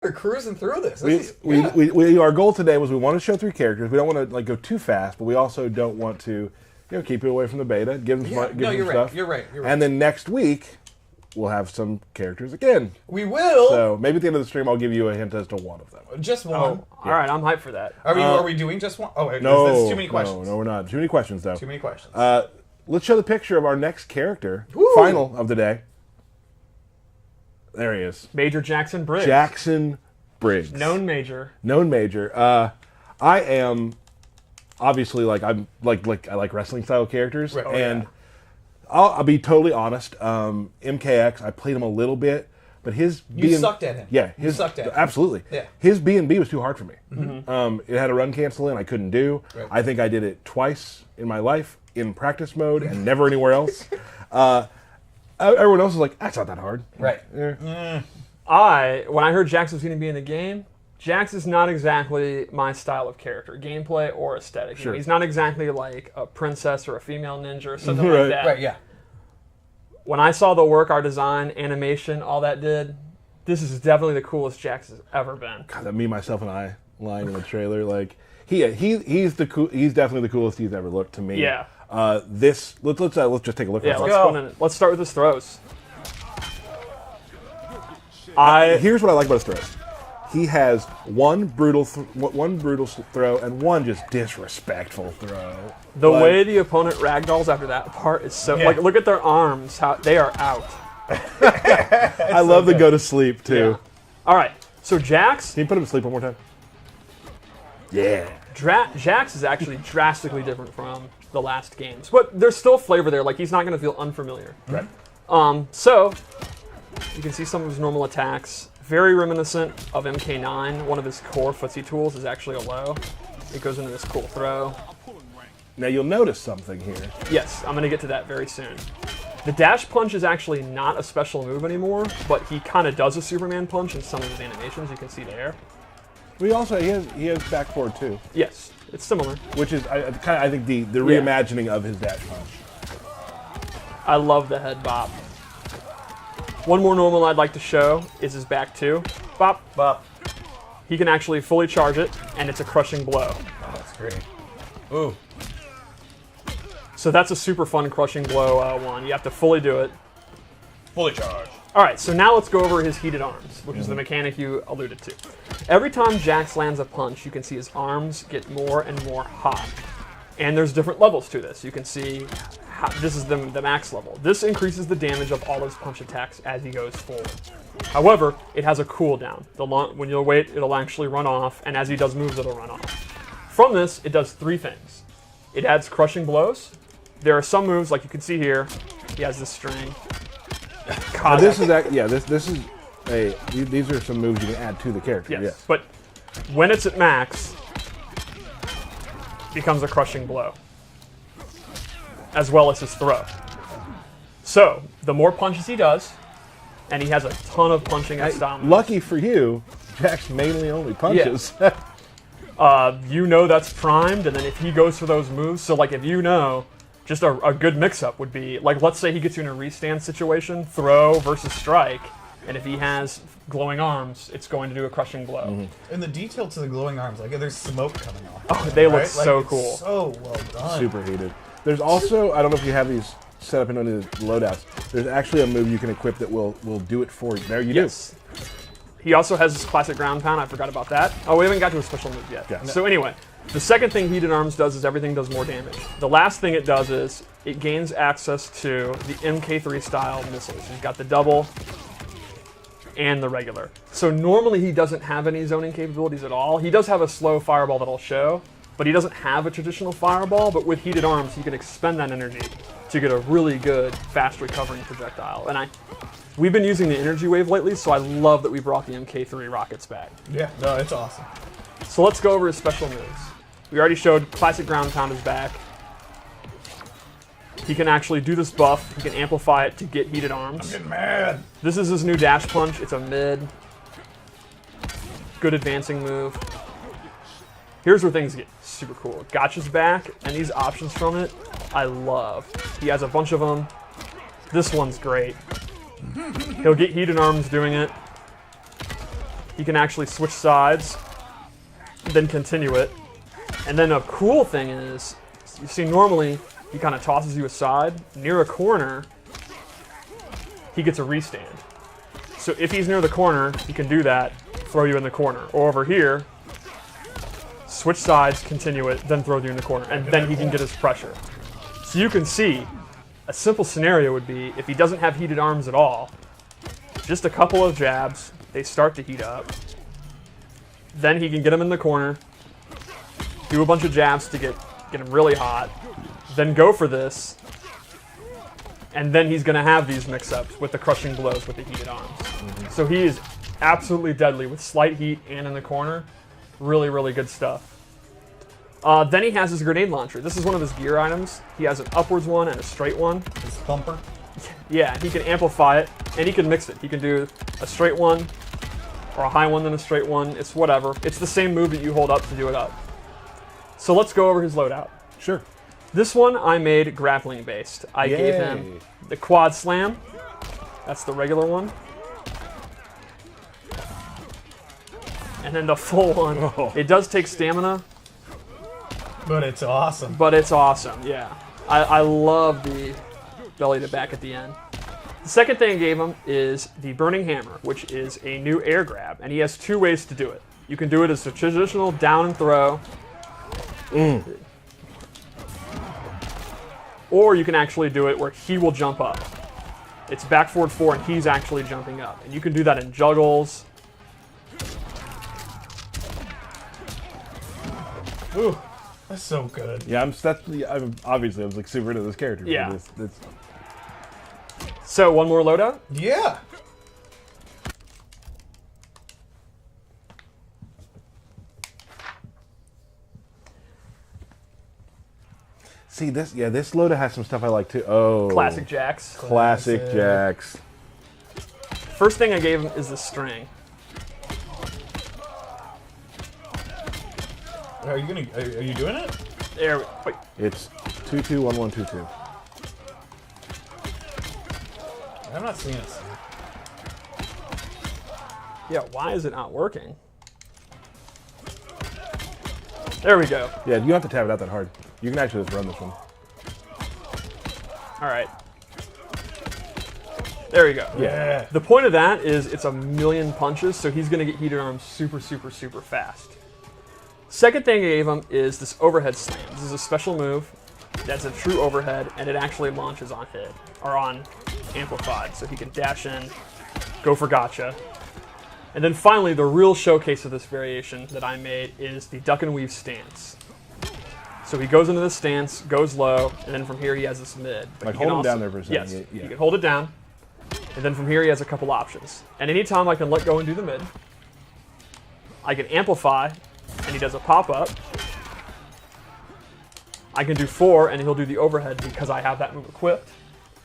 We're cruising through this. Our goal today was we want to show 3 characters. We don't want to like go too fast, but we also don't want to keep it away from the beta. Give them stuff. You're right. And then next week we'll have some characters again. We will. So maybe at the end of the stream I'll give you a hint as to one of them. Just one. All right, I'm hyped for that. Are we doing just one? Oh, no, that's too many questions. No, we're not. Too many questions though. Too many questions. Let's show the picture of our next character. Woo. Final of the day. There he is. Major Jackson Briggs. Jackson Briggs. Known major. I am obviously I like wrestling style characters, right. and I'll be totally honest. MKX, I played him a little bit, but you sucked at him. Yeah, you sucked at him. Absolutely. Yeah. His B&B was too hard for me. Mm-hmm. It had a run cancel in I couldn't do. Right. I think I did it twice in my life in practice mode and never anywhere else. Everyone else was like, that's not that hard. Right. Yeah. When I heard Jax was going to be in the game, Jax is not exactly my style of character, gameplay or aesthetic. Sure. He's not exactly like a princess or a female ninja or something Right. like that. Right, yeah. When I saw the work, our design, animation, all that did, this is definitely the coolest Jax has ever been. God, that me, myself, and I line in the trailer, he's definitely the coolest he's ever looked to me. Yeah. Let's just take a look. Yeah, at let's start with his throws. Here's what I like about his throws. He has one brutal throw and one just disrespectful throw. The way the opponent ragdolls after that part is so look at their arms, how they are out. I love the go to sleep too. Yeah. All right, so Jax. Can you put him to sleep one more time? Yeah. Jax is actually drastically different from the last games, but there's still flavor there. Like he's not going to feel unfamiliar. Right. So you can see some of his normal attacks. Very reminiscent of MK9. One of his core footsie tools is actually a low. It goes into this cool throw. Now you'll notice something here. Yes, I'm going to get to that very soon. The dash punch is actually not a special move anymore, but he kind of does a Superman punch in some of his animations. You can see there. He has back forward too. Yes, it's similar. Which is I think the reimagining of his dash punch. I love the head bop. One more normal I'd like to show is his back two. Bop, bop. He can actually fully charge it, and it's a crushing blow. Oh, that's great. Ooh. So that's a super fun crushing blow one. You have to fully do it. Fully charged. All right, so now let's go over his heated arms, which is the mechanic you alluded to. Every time Jax lands a punch, you can see his arms get more and more hot. And there's different levels to this. You can see this is the max level. This increases the damage of all his punch attacks as he goes forward. However, it has a cooldown. When you wait, it'll actually run off, and as he does moves, it'll run off. From this, it does 3 things. It adds crushing blows. There are some moves, like you can see here, he has this string. God, these are some moves you can add to the character. Yes. But when it's at max, it becomes a crushing blow, as well as his throw. So the more punches he does, and he has a ton of punching and style moves. Lucky for you, Jax mainly only punches. Yeah. You know that's primed, and then if he goes for those moves, so like if you know, just a good mix-up would be, like let's say he gets you in a restand situation, throw versus strike, and if he has glowing arms, it's going to do a crushing blow. Mm-hmm. And the detail to the glowing arms, like there's smoke coming off. Oh, they look so cool. So well done. Super heated. There's also, I don't know if you have these set up in any of the loadouts, there's actually a move you can equip that will do it for you. There you do. He also has his classic ground pound. I forgot about that. Oh, we haven't got to a special move yet. Yeah. So anyway, the second thing Heated Arms does is everything does more damage. The last thing it does is it gains access to the MK3 style missiles. He's got the double and the regular. So normally he doesn't have any zoning capabilities at all. He does have a slow fireball that'll show, but he doesn't have a traditional fireball. But with Heated Arms, he can expend that energy to get a really good, fast recovering projectile. And we've been using the energy wave lately, so I love that we brought the MK3 rockets back. Yeah, no, it's awesome. So let's go over his special moves. We already showed classic ground pound is back. He can actually do this buff. He can amplify it to get Heated Arms. I'm getting mad. This is his new dash punch. It's a mid. Good advancing move. Here's where things get super cool. Gotcha's back, and these options from it, I love. He has a bunch of them. This one's great. He'll get Heated Arms doing it. he can actually switch sides, then continue it. And then a cool thing is, you see normally he kind of tosses you aside. Near a corner, he gets a restand. So if he's near the corner, he can do that, throw you in the corner. Or over here, switch sides, continue it, then throw you in the corner. And then he can get his pressure. So you can see, a simple scenario would be, if he doesn't have heated arms at all, just a couple of jabs, they start to heat up. Then he can get him in the corner, do a bunch of jabs to get him really hot, then go for this, and then he's going to have these mix-ups with the crushing blows with the heated arms. So he is absolutely deadly with slight heat and in the corner. Really, really good stuff. Then he has his grenade launcher. This is one of his gear items. He has an upwards one and a straight one. His thumper. Yeah, he can amplify it, and he can mix it. He can do a straight one, or a high one then a straight one. It's whatever. It's the same move that you hold up to do it up. So let's go over his loadout. Sure. This one I made grappling based. I gave him the quad slam. That's the regular one. And then the full one. Oh. It does take stamina. But it's awesome. But it's awesome, yeah. I love the belly to back at the end. The second thing I gave him is the Burning Hammer, which is a new air grab. And he has two ways to do it. You can do it as a traditional down and throw. Or you can actually do it where he will jump up. It's back forward 4 and he's actually jumping up. And you can do that in juggles. Ooh, that's so good. Yeah, I'm obviously I was like super into this character. Yeah. So one more loadout? Yeah. See this? Yeah, this loadout has some stuff I like too. Oh, Classic Jax. Classic Jax. First thing I gave him is the string. Are you doing it? There. Wait. It's 221122. I'm not seeing it. Yeah. Why is it not working? There we go. Yeah, you don't have to tap it out that hard. You can actually just run this one. All right. There we go. Yeah. The point of that is it's a million punches, so he's going to get heated arms super, super, super fast. Second thing I gave him is this overhead slam. This is a special move that's a true overhead, and it actually launches on hit, or on amplified, so he can dash in, go for gotcha. And then finally, the real showcase of this variation that I made is the duck and weave stance. So he goes into this stance, goes low, and then from here he has this mid. But like hold him down there for a second. Yes, you can hold it down, and then from here he has a couple options. And anytime I can let go and do the mid, I can amplify, and he does a pop-up. I can do 4, and he'll do the overhead because I have that move equipped.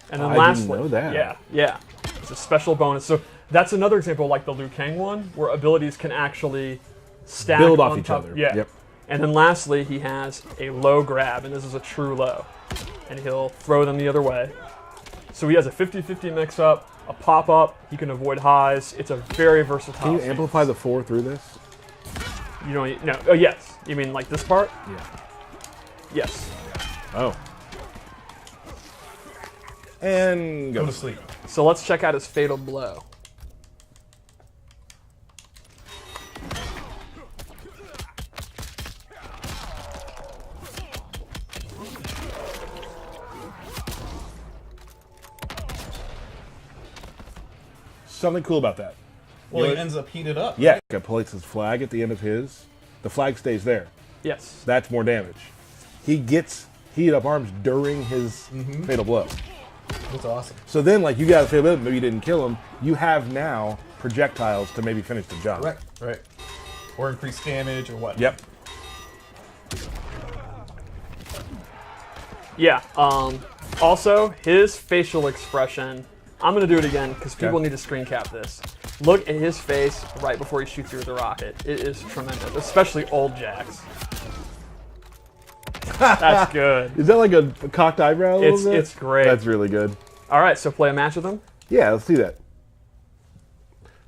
And then lastly, didn't know that. Yeah, it's a special bonus. So that's another example like the Liu Kang one, where abilities can actually stack build off on each top. other. Yeah. Yep. And then lastly, he has a low grab, and this is a true low. And he'll throw them the other way. So he has a 50-50 mix-up, a pop-up, he can avoid highs. It's a very versatile Can you stance. amplify the 4 through this? You don't, no, oh yes. You mean like this part? Yeah. Yes. Oh. And Go to sleep. So let's check out his fatal blow. Something cool about that. Well, it ends up heated up. Yeah, it places his flag at the end of his. The flag stays there. Yes. That's more damage. He gets heated up arms during his fatal blow. That's awesome. So then, like, you got a fatal blow, maybe you didn't kill him. You have now projectiles to maybe finish the job. Right. Or increase damage or what. Yep. Yeah. Also, his facial expression. I'm going to do it again because people need to screen cap this. Look at his face right before he shoots you with the rocket. It is tremendous, especially old Jax. That's good. Is that like a cocked eyebrow? A little bit? It's great. That's really good. All right, so play a match with him. Yeah, let's do that.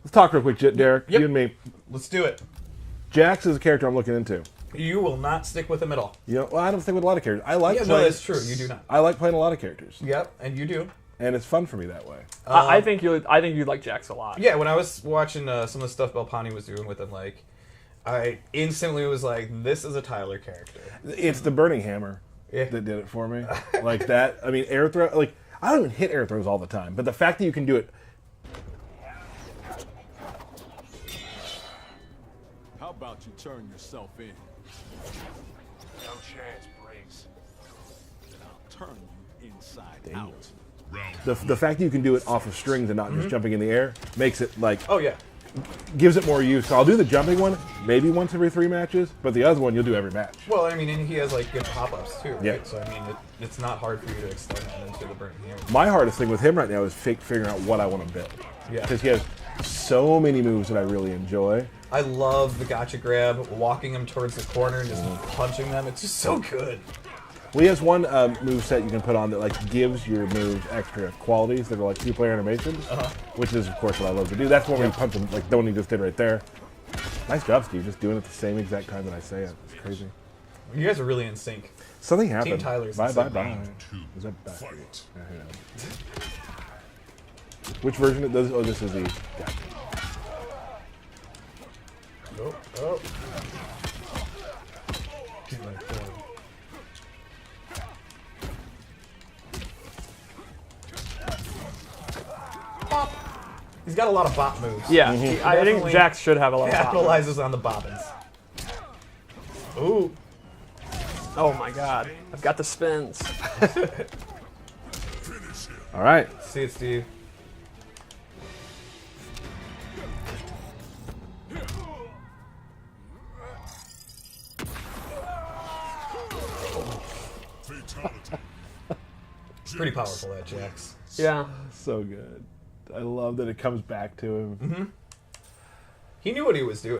Let's talk real quick, Derek. Yep. You and me. Let's do it. Jax is a character I'm looking into. You will not stick with him at all. You know, well, I don't stick with a lot of characters. I like Yeah, playing, no, that's true. You do not. I like playing a lot of characters. Yep, and you do. And it's fun for me that way. I think you'd like Jax a lot. Yeah, when I was watching some of the stuff Belpani was doing with him, like, I instantly was like, this is a Tyler character. It's the Burning Hammer Yeah. that did it for me. Like that. I mean, air throw. Like, I don't even hit air throws all the time, but the fact that you can do it. How about you turn yourself in? No chance, Briggs. I'll turn you inside out. The fact that you can do it off of strings and not just jumping in the air makes it like Oh, yeah. gives it more use. So I'll do the jumping one maybe once every 3 matches, but the other one you'll do every match. Well, I mean, and he has, like, good pop-ups, too, right? Yeah. So, I mean, it's not hard for you to extend that into the Burning Hammer. My hardest thing with him right now is figuring out what I want to build. Yeah. Because he has so many moves that I really enjoy. I love the gotcha grab, walking him towards the corner and just punching them. It's just so good. Well, he has one move set you can put on that like gives your moves extra qualities that are like 2-player animations, which is of course what I love to do. That's one where you punch him like the one he just did right there. Nice job, Steve. Just doing it the same exact time that I say it. It's crazy. You guys are really in sync. Something happened. Tyler's Bye the bye same. bye. Is that back? Yeah, who knows. Which version of this? Oh, this is the. Gotcha. Oh, oh. Get my phone. Bop. He's got a lot of bop moves. Yeah, I think Definitely Jax should have a lot of pop. capitalizes on the bobbins. Ooh. Oh my god, I've got the spins. All right. See it, Steve. Pretty powerful, that Jax. Yeah. So good. I love that it comes back to him. He knew what he was doing.